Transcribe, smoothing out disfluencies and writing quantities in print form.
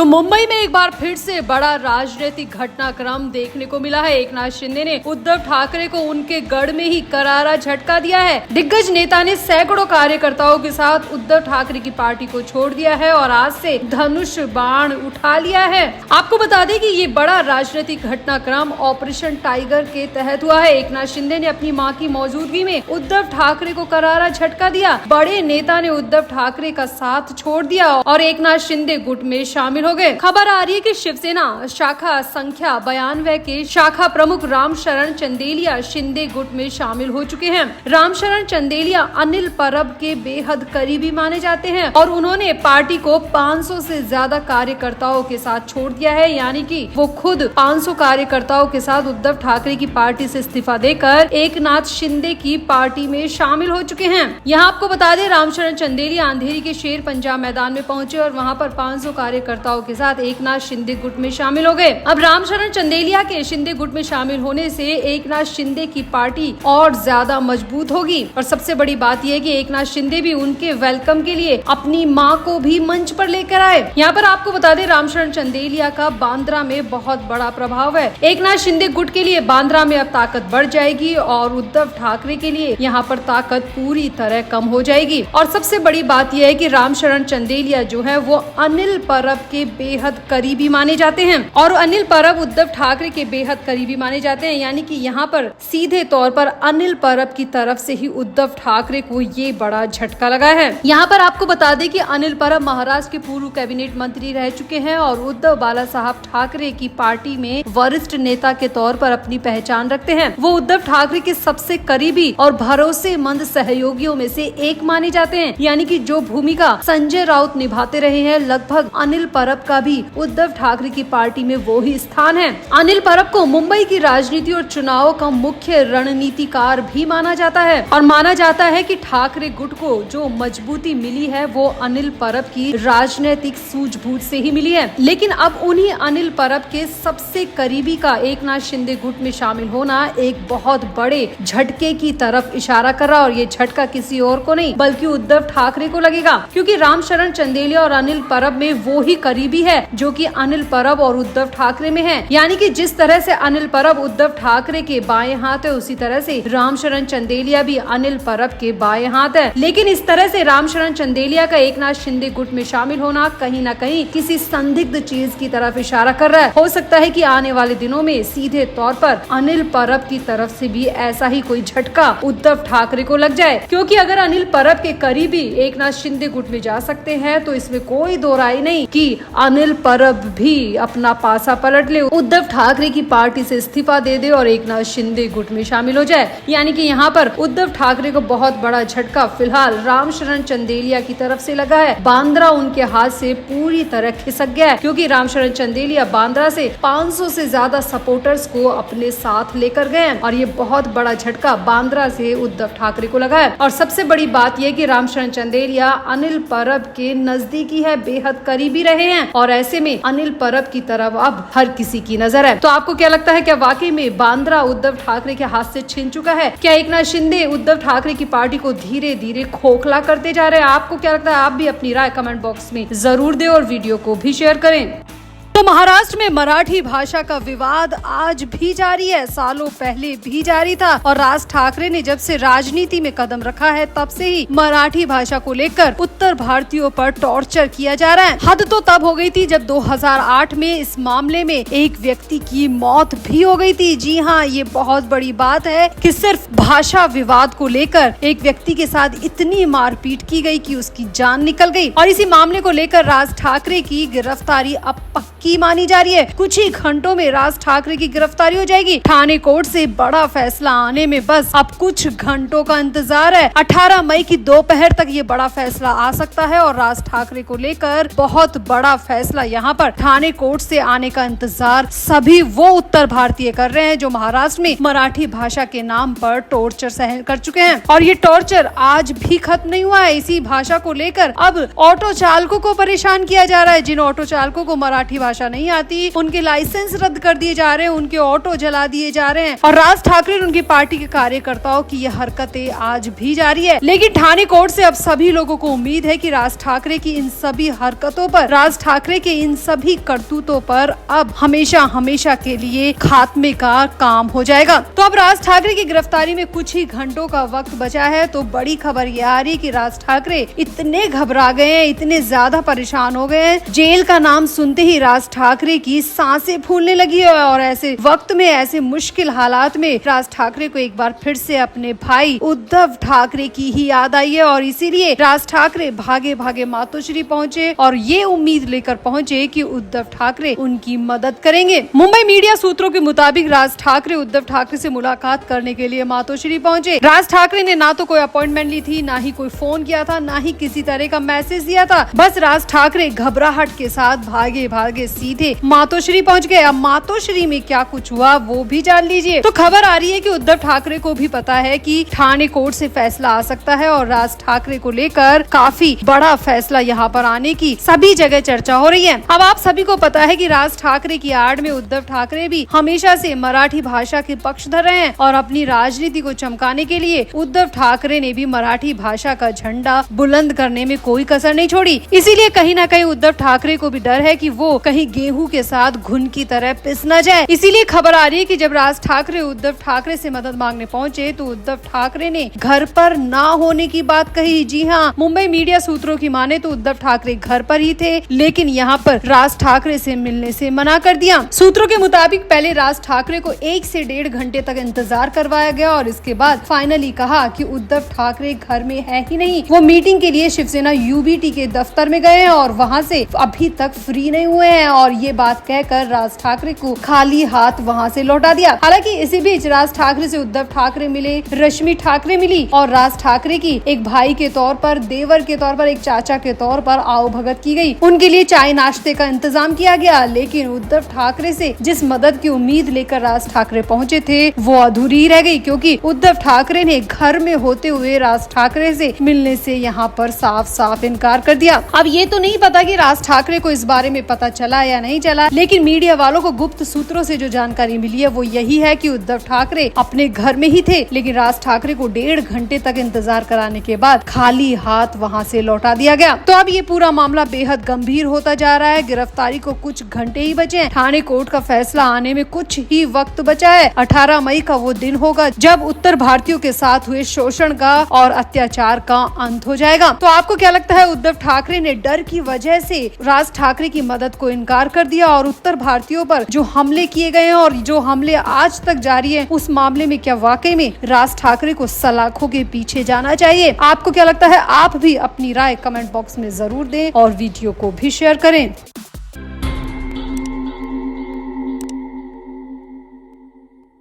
तो मुंबई में एक बार फिर से बड़ा राजनीतिक घटनाक्रम देखने को मिला है। एकनाथ शिंदे ने उद्धव ठाकरे को उनके गढ़ में ही करारा झटका दिया है। दिग्गज नेता ने सैकड़ों कार्यकर्ताओं के साथ उद्धव ठाकरे की पार्टी को छोड़ दिया है और आज से धनुष बाण उठा लिया है। आपको बता दें कि ये बड़ा राजनीतिक घटनाक्रम ऑपरेशन टाइगर के तहत हुआ है। एकनाथ शिंदे ने अपनी मां की मौजूदगी में उद्धव ठाकरे को करारा झटका दिया। बड़े नेता ने उद्धव ठाकरे का साथ छोड़ दिया और एकनाथ शिंदे गुट में शामिल हो गए। खबर आ रही है कि शिवसेना शाखा संख्या 92 के शाखा प्रमुख रामशरण चंदेलिया शिंदे गुट में शामिल हो चुके हैं। रामशरण चंदेलिया अनिल परब के बेहद करीबी माने जाते हैं और उन्होंने पार्टी को 500 से ज्यादा कार्यकर्ताओं के साथ छोड़ दिया है, यानी कि वो खुद 500 कार्यकर्ताओं के साथ उद्धव ठाकरे की पार्टी से इस्तीफा देकर एकनाथ शिंदे की पार्टी में शामिल हो चुके हैं। यहाँ आपको बता दें, रामशरण चंदेलिया अंधेरी के शेर पंजाब मैदान में पहुंचे और वहाँ पर 500 कार्यकर्ताओं के साथ एकनाथ शिंदे गुट में शामिल हो गए। अब रामशरण चंदेलिया के शिंदे गुट में शामिल होने से एकनाथ शिंदे की पार्टी और ज्यादा मजबूत होगी। और सबसे बड़ी बात यह है कि एकनाथ शिंदे भी उनके वेलकम के लिए अपनी मां को भी मंच पर लेकर आए। यहाँ पर आपको बता दें, रामशरण चंदेलिया का बांद्रा में बहुत बड़ा प्रभाव है। एकनाथ शिंदे गुट के लिए बांद्रा में अब ताकत बढ़ जाएगी और उद्धव ठाकरे के लिए यहाँ पर ताकत पूरी तरह कम हो जाएगी। और सबसे बड़ी बात यह है कि रामशरण चंदेलिया जो है वो अनिल परब के बेहद करीबी माने जाते हैं और अनिल परब उद्धव ठाकरे के बेहद करीबी माने जाते हैं, यानी कि यहाँ पर सीधे तौर पर अनिल परब की तरफ से ही उद्धव ठाकरे को ये बड़ा झटका लगा है। यहाँ पर आपको बता दें कि अनिल परब महाराष्ट्र के पूर्व कैबिनेट मंत्री रह चुके हैं और उद्धव बाला साहब ठाकरे की पार्टी में वरिष्ठ नेता के तौर पर अपनी पहचान रखते हैं। वो उद्धव ठाकरे के सबसे करीबी और भरोसेमंद सहयोगियों में से एक माने जाते हैं, यानी कि जो भूमिका संजय राउत निभाते रहे हैं, लगभग अनिल परब का भी उद्धव ठाकरे की पार्टी में वो ही स्थान है। अनिल परब को मुंबई की राजनीति और चुनाव का मुख्य रणनीतिकार भी माना जाता है और माना जाता है कि ठाकरे गुट को जो मजबूती मिली है वो अनिल परब की राजनीतिक सूझबूझ से ही मिली है। लेकिन अब उन्हीं अनिल परब के सबसे करीबी का एकनाथ शिंदे गुट में शामिल होना एक बहुत बड़े झटके की तरफ इशारा कर रहा है और ये झटका किसी और को नहीं बल्कि उद्धव ठाकरे को लगेगा, क्योंकि रामशरण चंदेलिया और अनिल परब में वो ही करीबी है जो कि अनिल परब और उद्धव ठाकरे में है। यानी कि जिस तरह से अनिल परब उद्धव ठाकरे के बाएं हाथ है, उसी तरह से रामशरण चंदेलिया भी अनिल परब के बाएं हाथ है। लेकिन इस तरह से रामशरण चंदेलिया का एकनाथ शिंदे गुट में शामिल होना कहीं न कहीं किसी संदिग्ध चीज की तरफ इशारा कर रहा है। हो सकता है कि आने वाले दिनों में सीधे तौर पर अनिल परब की तरफ से भी ऐसा ही कोई झटका उद्धव ठाकरे को लग जाए, क्योंकि अगर अनिल परब के करीबी एकनाथ शिंदे गुट में जा सकते हैं तो इसमें कोई दो राय नहीं कि अनिल परब भी अपना पासा पलट ले, उद्धव ठाकरे की पार्टी से इस्तीफा दे दे और एकनाथ शिंदे गुट में शामिल हो जाए। यानी कि यहाँ पर उद्धव ठाकरे को बहुत बड़ा झटका फिलहाल रामशरण चंदेलिया की तरफ से लगा है। बांद्रा उनके हाथ से पूरी तरह खिसक गया है, क्योंकि रामशरण चंदेलिया बांद्रा से 500 से ज्यादा सपोर्टर्स को अपने साथ लेकर गए हैं और ये बहुत बड़ा झटका बांद्रा से उद्धव ठाकरे को लगा है। और सबसे बड़ी बात यह कि रामशरण चंदेलिया अनिल परब के नजदीकी है, बेहद करीबी रहे हैं और ऐसे में अनिल परब की तरफ अब हर किसी की नजर है। तो आपको क्या लगता है, क्या वाकई में बांद्रा उद्धव ठाकरे के हाथ से छिन चुका है? क्या एकनाथ शिंदे उद्धव ठाकरे की पार्टी को धीरे धीरे खोखला करते जा रहे हैं? आपको क्या लगता है? आप भी अपनी राय कमेंट बॉक्स में जरूर दें और वीडियो को भी शेयर करें। तो महाराष्ट्र में मराठी भाषा का विवाद आज भी जारी है, सालों पहले भी जारी था और राज ठाकरे ने जब से राजनीति में कदम रखा है तब से ही मराठी भाषा को लेकर उत्तर भारतीयों पर टॉर्चर किया जा रहा है। हद तो तब हो गई थी जब 2008 में इस मामले में एक व्यक्ति की मौत भी हो गई थी। जी हाँ, ये बहुत बड़ी बात है कि सिर्फ भाषा विवाद को लेकर एक व्यक्ति के साथ इतनी मारपीट की गई कि उसकी जान निकल गई और इसी मामले को लेकर राज ठाकरे की गिरफ्तारी अब पक्की मानी जा रही है। कुछ ही घंटों में राज ठाकरे की गिरफ्तारी हो जाएगी। ठाणे कोर्ट से बड़ा फैसला आने में बस अब कुछ घंटों का इंतजार है। 18 मई की दोपहर तक ये बड़ा फैसला आ सकता है और राज ठाकरे को लेकर बहुत बड़ा फैसला यहाँ पर ठाणे कोर्ट से आने का इंतजार सभी वो उत्तर भारतीय कर रहे हैं जो महाराष्ट्र में मराठी भाषा के नाम पर टॉर्चर सहन कर चुके हैं और ये टॉर्चर आज भी खत्म नहीं हुआ है। इसी भाषा को लेकर अब ऑटो चालकों को परेशान किया जा रहा है। जिन ऑटो चालकों को मराठी भाषा भाषा नहीं आती, उनके लाइसेंस रद्द कर दिए जा रहे हैं, उनके ऑटो जला दिए जा रहे हैं और राज ठाकरे और उनकी पार्टी के कार्यकर्ताओं की यह हरकतें आज भी जारी है। लेकिन ठाणे कोर्ट से अब सभी लोगों को उम्मीद है कि राज ठाकरे की इन सभी हरकतों पर, राज ठाकरे के इन सभी करतूतों पर अब हमेशा हमेशा के लिए खात्मे का काम हो जाएगा। तो अब राज ठाकरे की गिरफ्तारी में कुछ ही घंटों का वक्त बचा है। तो बड़ी खबर यह आ रही कि राज ठाकरे इतने घबरा गए हैं, इतने ज्यादा परेशान हो गए हैं, जेल का नाम सुनते ही राज ठाकरे की सांसें फूलने लगी है। और ऐसे वक्त में, ऐसे मुश्किल हालात में राज ठाकरे को एक बार फिर से अपने भाई उद्धव ठाकरे की ही याद आई है और इसीलिए राज ठाकरे भागे भागे मातोश्री पहुंचे और ये उम्मीद लेकर पहुंचे कि उद्धव ठाकरे उनकी मदद करेंगे। मुंबई मीडिया सूत्रों के मुताबिक राज ठाकरे उद्धव ठाकरे से मुलाकात करने के लिए मातोश्री पहुंचे। राज ठाकरे ने ना तो कोई अपॉइंटमेंट ली थी, ना ही कोई फोन किया था, ना ही किसी तरह का मैसेज दिया था। बस राज ठाकरे घबराहट के साथ भागे भागे सीधे मातोश्री पहुंच गए। अब मातोश्री में क्या कुछ हुआ वो भी जान लीजिए। तो खबर आ रही है कि उद्धव ठाकरे को भी पता है कि ठाणे कोर्ट से फैसला आ सकता है और राज ठाकरे को लेकर काफी बड़ा फैसला यहाँ पर आने की सभी जगह चर्चा हो रही है। अब आप सभी को पता है कि राज ठाकरे की आड़ में उद्धव ठाकरे भी हमेशा से मराठी भाषा के पक्षधर रहे हैं और अपनी राजनीति को चमकाने के लिए उद्धव ठाकरे ने भी मराठी भाषा का झंडा बुलंद करने में कोई कसर नहीं छोड़ी। इसीलिए कहीं ना कहीं उद्धव ठाकरे को भी डर है कि वो कहीं गेहूं के साथ घुन की तरह पिस न जाए। इसीलिए खबर आ रही है कि जब राज ठाकरे उद्धव ठाकरे से मदद मांगने पहुंचे तो उद्धव ठाकरे ने घर पर ना होने की बात कही। जी हाँ, मुंबई मीडिया सूत्रों की माने तो उद्धव ठाकरे घर पर ही थे, लेकिन यहाँ पर राज ठाकरे से मिलने से मना कर दिया। सूत्रों के मुताबिक पहले राज ठाकरे को 1 से 1.5 घंटे तक इंतजार करवाया गया और इसके बाद फाइनली कहा कि उद्धव ठाकरे घर में है ही नहीं। वो मीटिंग के लिए शिवसेना यूबीटी के दफ्तर में गए हैं और वहाँ से अभी तक फ्री नहीं हुए हैं और ये बात कहकर राज ठाकरे को खाली हाथ वहाँ से लौटा दिया। हालांकि इसी बीच राज ठाकरे से उद्धव ठाकरे मिले, रश्मि ठाकरे मिली और राज ठाकरे की एक भाई के तौर पर, देवर के तौर पर, एक चाचा के तौर पर आओ भगत की गई। उनके लिए चाय नाश्ते का इंतजाम किया गया। लेकिन उद्धव ठाकरे से जिस मदद की उम्मीद लेकर राज ठाकरे पहुँचे थे वो अधूरी रह गई, क्योंकि उद्धव ठाकरे ने घर में होते हुए राज ठाकरे से मिलने से यहाँ पर साफ साफ इनकार कर दिया। अब ये तो नहीं पता कि राज ठाकरे को इस बारे में पता चला या नहीं चला, लेकिन मीडिया वालों को गुप्त सूत्रों से जो जानकारी मिली है वो यही है कि उद्धव ठाकरे अपने घर में ही थे, लेकिन राज ठाकरे को 1.5 घंटे तक इंतजार कराने के बाद खाली हाथ वहां से लौटा दिया गया। तो अब ये पूरा मामला बेहद गंभीर होता जा रहा है। गिरफ्तारी को कुछ घंटे ही बचे हैं। ठाणे कोर्ट का फैसला आने में कुछ ही वक्त बचा है। 18 मई का वो दिन होगा जब उत्तर भारतीयों के साथ हुए शोषण का और अत्याचार का अंत हो जाएगा। तो आपको क्या लगता है, उद्धव ठाकरे ने डर की वजह से राज ठाकरे की मदद को इनकार कर दिया और उत्तर भारतीयों पर जो हमले किए गए हैं और जो हमले आज तक जारी है, उस मामले में क्या वाकई में राज ठाकरे को सलाखों के पीछे जाना चाहिए? आपको क्या लगता है? आप भी अपनी राय कमेंट बॉक्स में जरूर दें और वीडियो को भी शेयर करें।